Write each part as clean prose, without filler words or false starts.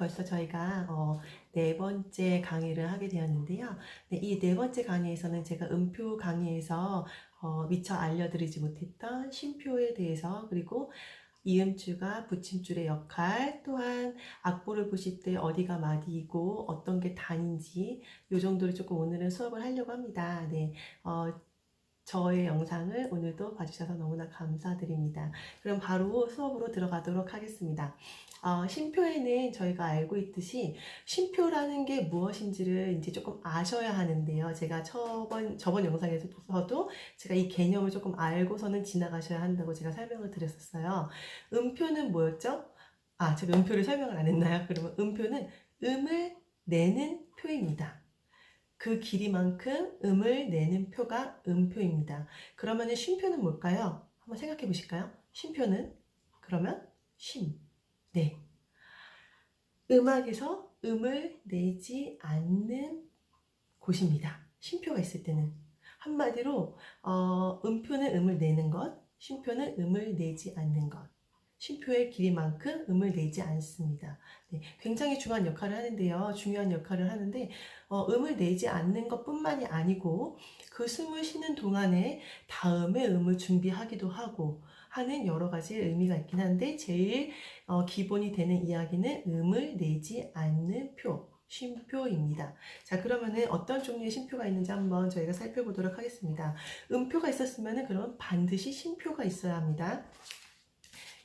벌써 저희가 네 번째 강의를 하게 되었는데요. 네, 이 네 번째 강의에서는 제가 음표 강의에서 미처 알려드리지 못했던 쉼표에 대해서, 그리고 이음줄과 붙임줄의 역할, 또한 악보를 보실 때 어디가 마디이고 어떤 게 단인지 이 정도를 조금 오늘은 수업을 하려고 합니다. 네, 저의 영상을 오늘도 봐주셔서 너무나 감사드립니다. 그럼 바로 수업으로 들어가도록 하겠습니다. 쉼표에는 저희가 알고 있듯이 쉼표라는 게 무엇인지를 이제 조금 아셔야 하는데요. 제가 저번 영상에서도 제가 이 개념을 조금 알고서는 지나가셔야 한다고 제가 설명을 드렸었어요. 음표는 뭐였죠? 제가 음표를 설명을 안 했나요? 그러면 음표는 음을 내는 표입니다. 그 길이만큼 음을 내는 표가 음표입니다. 그러면 쉼표는 뭘까요? 한번 생각해 보실까요? 쉼표는 그러면 쉼. 네. 음악에서 음을 내지 않는 곳입니다. 쉼표가 있을 때는. 한마디로 음표는 음을 내는 것, 쉼표는 음을 내지 않는 것. 쉼표의 길이만큼 음을 내지 않습니다. 네, 굉장히 중요한 역할을 하는데요. 중요한 역할을 하는데 음을 내지 않는 것뿐만이 아니고 그 숨을 쉬는 동안에 다음에 음을 준비하기도 하고 하는 여러 가지 의미가 있긴 한데, 제일 기본이 되는 이야기는 음을 내지 않는 표, 쉼표입니다. 자, 그러면은 어떤 종류의 쉼표가 있는지 한번 저희가 살펴보도록 하겠습니다. 음표가 있었으면은 그럼 반드시 쉼표가 있어야 합니다.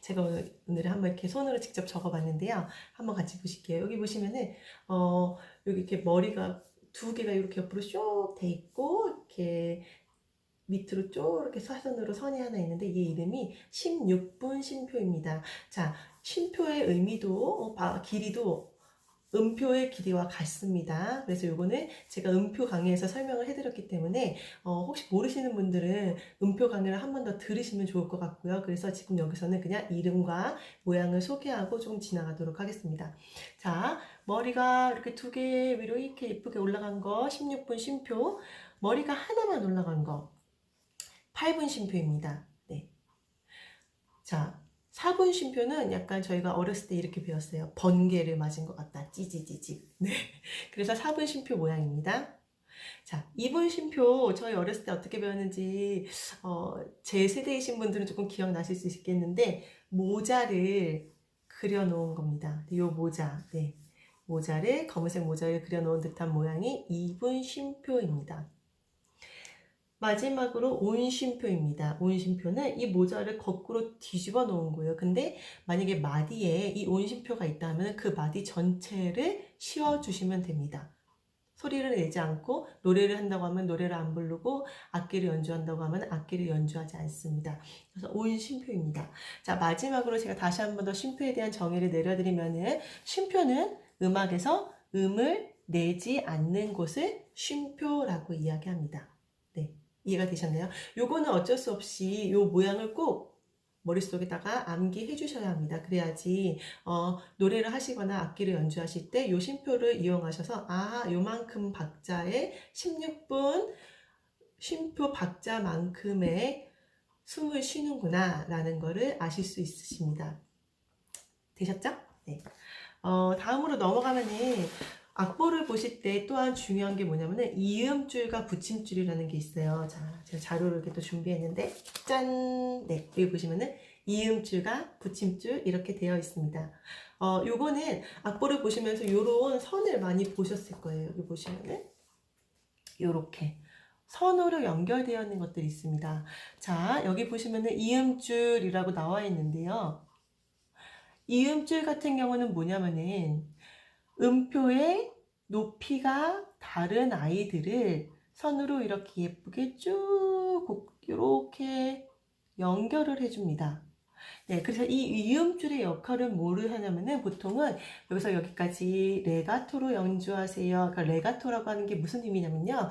제가 오늘 한번 이렇게 손으로 직접 적어봤는데요. 한번 같이 보실게요. 여기 보시면은 여기 이렇게 머리가 두 개가 이렇게 옆으로 쭉 돼 있고, 이렇게 밑으로 쭉 이렇게 사선으로 선이 하나 있는데, 이 이름이 16분 쉼표입니다. 자, 쉼표의 의미도 길이도 음표의 길이와 같습니다. 그래서 요거는 제가 음표 강의에서 설명을 해드렸기 때문에 혹시 모르시는 분들은 음표 강의를 한 번 더 들으시면 좋을 것 같고요. 그래서 지금 여기서는 그냥 이름과 모양을 소개하고 좀 지나가도록 하겠습니다. 자, 머리가 이렇게 두 개 위로 이렇게 예쁘게 올라간 거 16분 쉼표, 머리가 하나만 올라간 거 8분 쉼표입니다. 네. 자, 4분 쉼표는 약간 저희가 어렸을 때 이렇게 배웠어요. 번개를 맞은 것 같다. 찌지지직. 네. 그래서 4분 쉼표 모양입니다. 자, 2분 쉼표 저희 어렸을 때 어떻게 배웠는지 제 세대이신 분들은 조금 기억나실 수 있겠는데, 모자를 그려놓은 겁니다. 이 모자, 네. 모자를, 검은색 모자를 그려놓은 듯한 모양이 2분 쉼표입니다. 마지막으로 온쉼표입니다. 온쉼표는 이 모자를 거꾸로 뒤집어 놓은 거예요. 근데 만약에 마디에 이 온쉼표가 있다면 그 마디 전체를 씌워주시면 됩니다. 소리를 내지 않고, 노래를 한다고 하면 노래를 안 부르고, 악기를 연주한다고 하면 악기를 연주하지 않습니다. 그래서 온쉼표입니다. 자, 마지막으로 제가 다시 한 번 더 쉼표에 대한 정의를 내려드리면은, 쉼표는 음악에서 음을 내지 않는 곳을 쉼표라고 이야기합니다. 네. 이해가 되셨나요? 요거는 어쩔 수 없이 요 모양을 꼭 머릿속에다가 암기해 주셔야 합니다. 그래야지 노래를 하시거나 악기를 연주하실 때 요 쉼표를 이용하셔서 요만큼 박자에 16분 쉼표 박자만큼의 숨을 쉬는구나 라는 거를 아실 수 있으십니다. 되셨죠? 네. 다음으로 넘어가면은 악보를 보실 때 또한 중요한 게 뭐냐면은 이음줄과 붙임줄이라는 게 있어요. 자, 제가 자료를 이렇게 또 준비했는데, 짠! 네, 여기 보시면은 이음줄과 붙임줄 이렇게 되어 있습니다. 요거는 악보를 보시면서 요런 선을 많이 보셨을 거예요. 여기 보시면은 요렇게 선으로 연결되어 있는 것들이 있습니다. 자, 여기 보시면은 이음줄이라고 나와 있는데요. 이음줄 같은 경우는 뭐냐면은 음표의 높이가 다른 아이들을 선으로 이렇게 예쁘게 쭉 이렇게 연결을 해줍니다. 네, 그래서 이 이음줄의 역할은 뭐를 하냐면은, 보통은 여기서 여기까지 레가토로 연주하세요. 그러니까 레가토라고 하는 게 무슨 의미냐면요.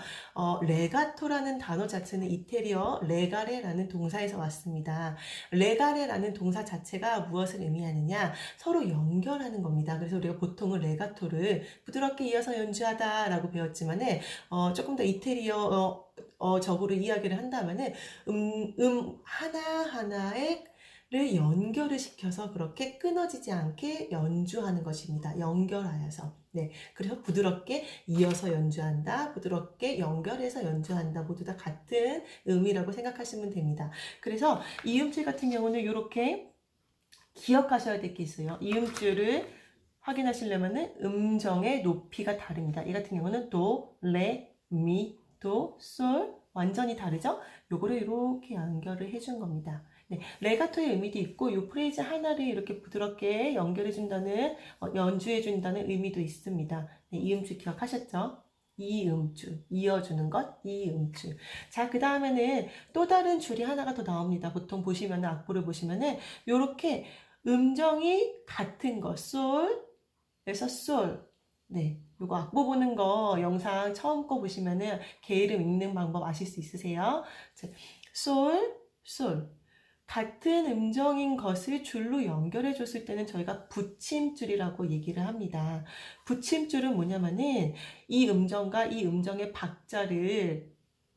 레가토라는 단어 자체는 이태리어 레가레라는 동사에서 왔습니다. 레가레라는 동사 자체가 무엇을 의미하느냐? 서로 연결하는 겁니다. 그래서 우리가 보통은 레가토를 부드럽게 이어서 연주하다라고 배웠지만은, 조금 더 이태리어 적으로 이야기를 한다면은, 하나하나의 연결을 시켜서 그렇게 끊어지지 않게 연주하는 것입니다. 연결하여서. 네. 그래서 부드럽게 이어서 연주한다, 부드럽게 연결해서 연주한다. 모두 다 같은 의미라고 생각하시면 됩니다. 그래서 이음줄 같은 경우는 이렇게 기억하셔야 될 게 있어요. 이음줄을 확인하시려면은 음정의 높이가 다릅니다. 이 같은 경우는 도, 레, 미, 도, 솔 완전히 다르죠? 요거를 이렇게 연결을 해준 겁니다. 네, 레가토의 의미도 있고 요 프레이즈 하나를 이렇게 부드럽게 연결해준다는 연주해준다는 의미도 있습니다. 네, 이음줄 기억하셨죠? 이음줄, 이어주는 것, 이음줄. 자, 그 다음에는 또 다른 줄이 하나가 더 나옵니다. 보통 보시면은 악보를 보시면은 요렇게 음정이 같은 거, 솔에서 솔. 네, 요거 악보 보는 거 영상 처음 거 보시면은 개 이름 읽는 방법 아실 수 있으세요? 자, 솔, 솔. 같은 음정인 것을 줄로 연결해 줬을 때는 저희가 붙임줄이라고 얘기를 합니다. 붙임줄은 뭐냐면은 이 음정과 이 음정의 박자를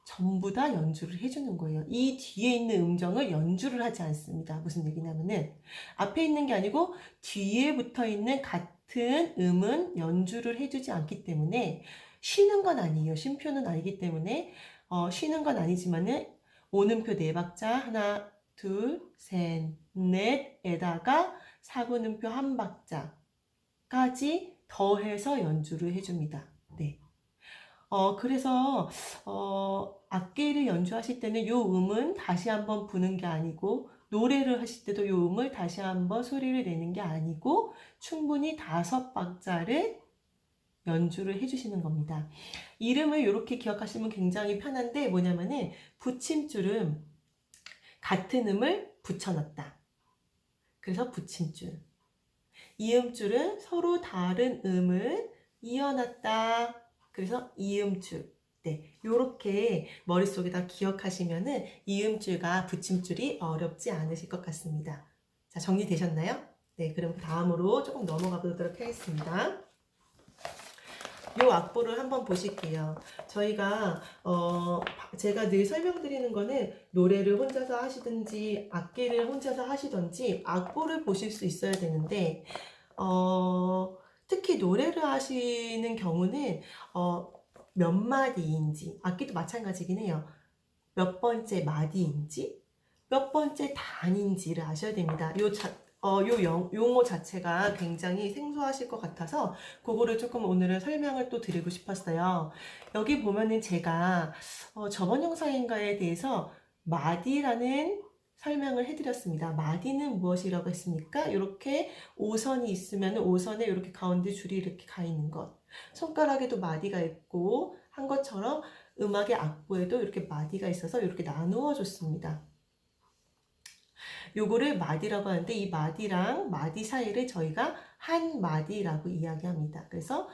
전부 다 연주를 해주는 거예요. 이 뒤에 있는 음정을 연주를 하지 않습니다. 무슨 얘기냐면은 앞에 있는 게 아니고 뒤에 붙어 있는 같은 음은 연주를 해주지 않기 때문에 쉬는 건 아니에요. 쉼표는 아니기 때문에 쉬는 건 아니지만은 오음표 네 박자 하나 둘 셋 넷에다가 사분음표 한 박자까지 더해서 연주를 해줍니다. 네. 그래서, 악기를 연주하실 때는 요 음은 다시 한번 부는 게 아니고, 노래를 하실 때도 요 음을 다시 한번 소리를 내는 게 아니고, 충분히 5박자를 연주를 해주시는 겁니다. 이름을 이렇게 기억하시면 굉장히 편한데, 뭐냐면은, 붙임줄은 같은 음을 붙여놨다. 그래서 붙임줄. 이음줄은 서로 다른 음을 이어놨다. 그래서 이음줄. 네, 요렇게 머릿속에다 기억하시면은 이음줄과 붙임줄이 어렵지 않으실 것 같습니다. 자, 정리되셨나요? 네, 그럼 다음으로 조금 넘어가 보도록 하겠습니다. 요 악보를 한번 보실게요. 저희가 제가 늘 설명드리는 거는 노래를 혼자서 하시든지 악기를 혼자서 하시든지 악보를 보실 수 있어야 되는데 특히 노래를 하시는 경우는 몇 마디인지 악기도 마찬가지긴 해요. 몇 번째 마디인지 몇 번째 단인지를 아셔야 됩니다. 요 용어 자체가 굉장히 생소하실 것 같아서 그거를 조금 오늘은 설명을 또 드리고 싶었어요. 여기 보면은 제가 저번 영상인가에 대해서 마디라는 설명을 해드렸습니다. 마디는 무엇이라고 했습니까? 이렇게 오선이 있으면 오선에 이렇게 가운데 줄이 이렇게 가 있는 것. 손가락에도 마디가 있고 한 것처럼 음악의 악보에도 이렇게 마디가 있어서 이렇게 나누어 줬습니다. 요거를 마디라고 하는데 이 마디랑 마디 사이를 저희가 한 마디라고 이야기합니다. 그래서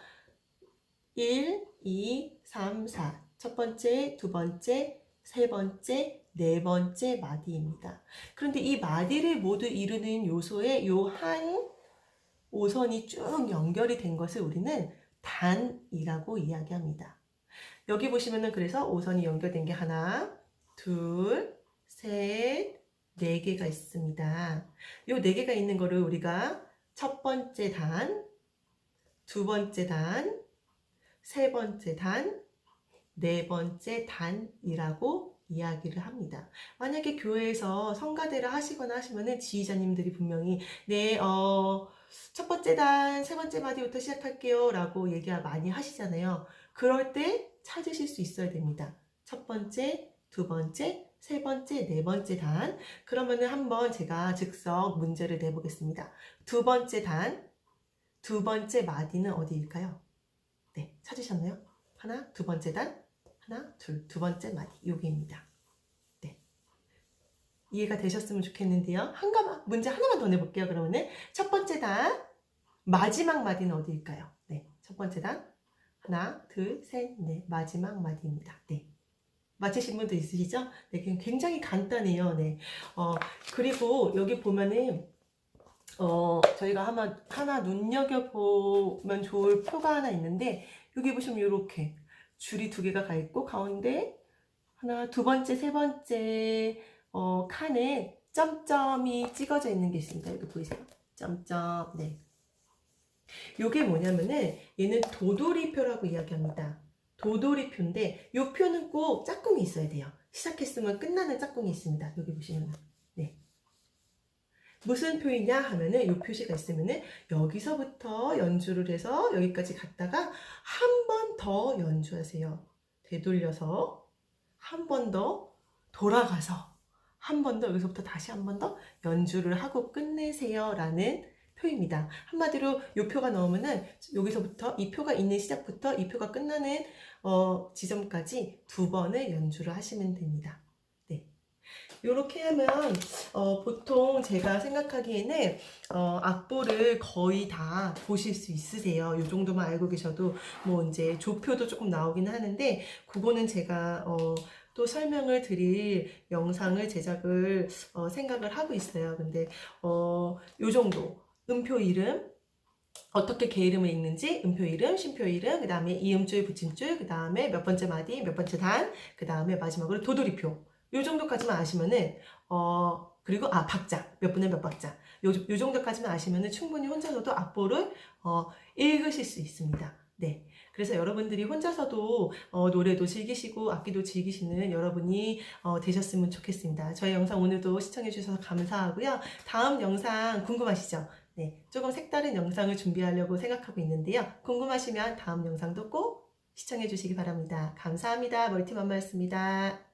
1, 2, 3, 4. 첫 번째, 두 번째, 세 번째, 네 번째 마디입니다. 그런데 이 마디를 모두 이루는 요소에 요 한 오선이 쭉 연결이 된 것을 우리는 단이라고 이야기합니다. 여기 보시면은 그래서 오선이 연결된 게 하나, 둘, 셋, 네 개가 있습니다. 요 네 개가 있는 거를 우리가 첫 번째 단, 두 번째 단, 세 번째 단, 네 번째 단이라고 이야기를 합니다. 만약에 교회에서 성가대를 하시거나 하시면은 지휘자님들이 분명히 네, 첫 번째 단, 세 번째 마디부터 시작할게요 라고 얘기를 많이 하시잖아요. 그럴 때 찾으실 수 있어야 됩니다. 첫 번째, 두 번째, 세 번째, 네 번째 단. 그러면은 한번 제가 즉석 문제를 내보겠습니다. 두 번째 단, 두 번째 마디는 어디일까요? 네, 찾으셨나요? 하나, 두 번째 단, 하나, 둘, 두 번째 마디. 여기입니다. 네. 이해가 되셨으면 좋겠는데요. 문제 하나만 더 내볼게요. 그러면은 첫 번째 단, 마지막 마디는 어디일까요? 네, 첫 번째 단, 하나, 둘, 셋, 넷, 마지막 마디입니다. 네. 맞히신 분도 있으시죠? 네, 굉장히 간단해요. 네. 그리고 여기 보면은, 저희가 하나 눈여겨보면 좋을 표가 하나 있는데, 여기 보시면 이렇게 줄이 두 개가 가 있고, 가운데 하나, 두 번째, 세 번째, 칸에 점점이 찍어져 있는 게 있습니다. 여기 보이세요? 점점. 네. 요게 뭐냐면은 얘는 도돌이표라고 이야기합니다. 도돌이표인데 요 표는 꼭 짝꿍이 있어야 돼요. 시작했으면 끝나는 짝꿍이 있습니다. 여기 보시면. 네. 무슨 표이냐 하면은 요 표시가 있으면은 여기서부터 연주를 해서 여기까지 갔다가 한 번 더 연주하세요. 되돌려서 한 번 더 돌아가서 한 번 더 여기서부터 다시 한 번 더 연주를 하고 끝내세요 라는 표입니다. 한마디로 이 표가 나오면은 여기서부터 이 표가 있는 시작부터 이 표가 끝나는 지점까지 두 번을 연주를 하시면 됩니다. 네. 이렇게 하면 보통 제가 생각하기에는 악보를 거의 다 보실 수 있으세요. 이 정도만 알고 계셔도 뭐 이제 조표도 조금 나오긴 하는데 그거는 제가 또 설명을 드릴 영상을 제작을 생각을 하고 있어요. 근데 요 정도 음표 이름 어떻게 개 이름을 읽는지 음표 이름, 쉼표 이름, 그 다음에 이음줄, 붙임줄, 그 다음에 몇 번째 마디, 몇 번째 단, 그 다음에 마지막으로 도돌이표. 요 정도까지만 아시면은 그리고 박자 몇 분에 몇 박자 요 정도까지만 아시면은 충분히 혼자서도 악보를 읽으실 수 있습니다. 네. 그래서 여러분들이 혼자서도 노래도 즐기시고 악기도 즐기시는 여러분이 되셨으면 좋겠습니다. 저희 영상 오늘도 시청해 주셔서 감사하고요. 다음 영상 궁금하시죠? 네, 조금 색다른 영상을 준비하려고 생각하고 있는데요. 궁금하시면 다음 영상도 꼭 시청해 주시기 바랍니다. 감사합니다. 멀티맘마였습니다.